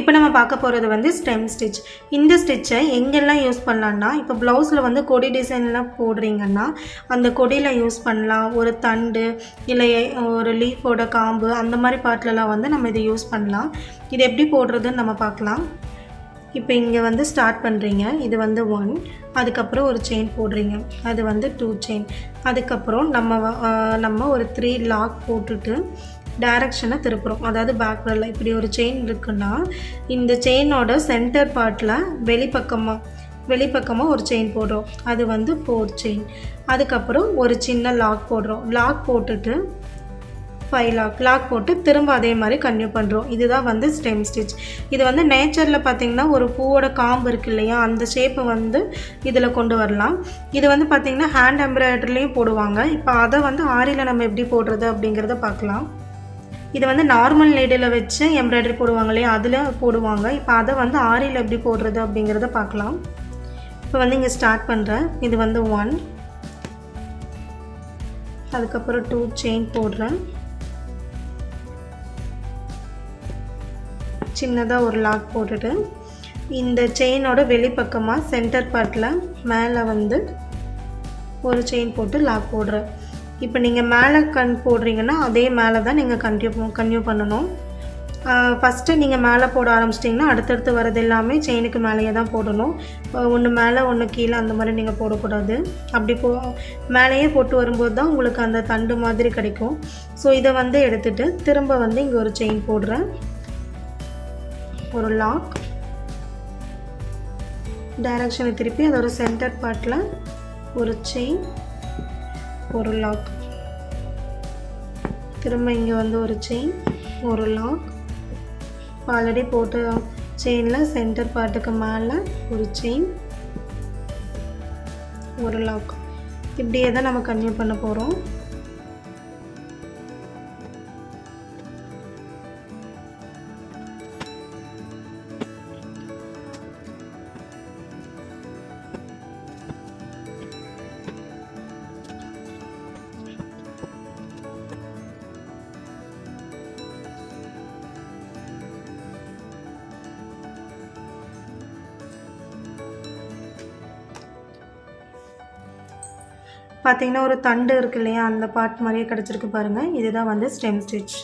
இப்போ நம்ம பார்க்க போகிறது வந்து ஸ்டெம் ஸ்டிச். இந்த ஸ்டிச்சை எங்கெல்லாம் யூஸ் பண்ணலான்னா, இப்போ ப்ளவுஸில் வந்து கொடி டிசைன்லாம் போடுறீங்கன்னா அந்த கொடியில் யூஸ் பண்ணலாம். ஒரு தண்டு இல்லை ஒரு லீஃபோட காம்பு அந்த மாதிரி பார்ட்லலாம் வந்து நம்ம இதை யூஸ் பண்ணலாம். இது எப்படி போடுறதுன்னு நம்ம பார்க்கலாம். இப்போ இங்கே வந்து ஸ்டார்ட் பண்ணுறீங்க, இது வந்து 1, அதுக்கப்புறம் ஒரு செயின் போடுறீங்க, அது வந்து 2 செயின், அதுக்கப்புறம் நம்ம ஒரு 3 லாக் போட்டுட்டு டைரக்ஷனை திருப்புறோம். அதாவது பேக்வர்டில் இப்படி ஒரு செயின் இருக்குன்னா இந்த செயினோட சென்டர் பார்ட்டில் வெளிப்பக்கமாக ஒரு செயின் போடுறோம், அது வந்து 4 செயின். அதுக்கப்புறம் ஒரு சின்ன லாக் போடுறோம், லாக் போட்டுட்டு 5 லாக் போட்டு திரும்ப அதே மாதிரி கன்டினியூ பண்ணுறோம். இதுதான் வந்து ஸ்டெம் ஸ்டிச். இது வந்து நேச்சரில் பார்த்திங்கன்னா ஒரு பூவோட காம்பு இருக்குது இல்லையா, அந்த ஷேப்பை வந்து இதில் கொண்டு வரலாம். இது வந்து பார்த்திங்கன்னா ஹேண்ட் எம்ப்ராய்டரிலையும் போடுவாங்க. இப்போ அதை வந்து ஆரியில் நம்ம எப்படி போடுறது அப்படிங்கிறத பார்க்கலாம். இது வந்து நார்மல் நீடில் வச்சு எம்ப்ராய்டரி போடுவாங்க இல்லையா, அதில் போடுவாங்க. இப்போ அதை வந்து ஆரியில் எப்படி போடுறது அப்படிங்கிறத பார்க்கலாம். இப்போ வந்து இங்கே ஸ்டார்ட் பண்ணுறேன், இது வந்து 1, அதுக்கப்புறம் 2 செயின் போடுறேன், சின்னதாக ஒரு லாக் போட்டுட்டு இந்த செயினோட வெளிப்பக்கமாக சென்டர் பார்ட்டில் மேலே வந்து ஒரு செயின் போட்டு லாக் போடுறேன். இப்போ நீங்கள் மேலே போடுறீங்கன்னா அதே மேலே தான் நீங்கள் கன்டினியூ பண்ணணும். ஃபஸ்ட்டு நீங்கள் மேலே போட ஆரம்பிச்சிட்டிங்கன்னா அடுத்தடுத்து வரது எல்லாமே செயினுக்கு மேலேயே தான் போடணும். ஒன்று மேலே ஒன்று கீழே அந்த மாதிரி நீங்கள் போடக்கூடாது. அப்படி மேலேயே போட்டு வரும்போது தான் உங்களுக்கு அந்த தண்டு மாதிரி கிடைக்கும். ஸோ இதை வந்து எடுத்துகிட்டு திரும்ப வந்து இங்கே ஒரு செயின் போடுறேன், ஒரு லாக், டைரக்ஷனை திருப்பி அதோட சென்டர் பார்ட்டில் ஒரு செயின், ஒரு லாக், திரும்ப இங்கே வந்து ஒரு செயின், ஒரு லாக், ஆல்ரெடி போட்ட செயினில் சென்டர் பார்ட்டுக்கு மேலே ஒரு செயின், ஒரு லாக். இப்படியே தான் நம்ம கன்டினியூ பண்ண போகிறோம். பார்த்திங்கன்னா ஒரு தண்டு இருக்கு இல்லையா, அந்த பார்ட் மாதிரியே கிடச்சிருக்கு பாருங்கள். இதுதான் வந்து ஸ்டெம் ஸ்டிச்.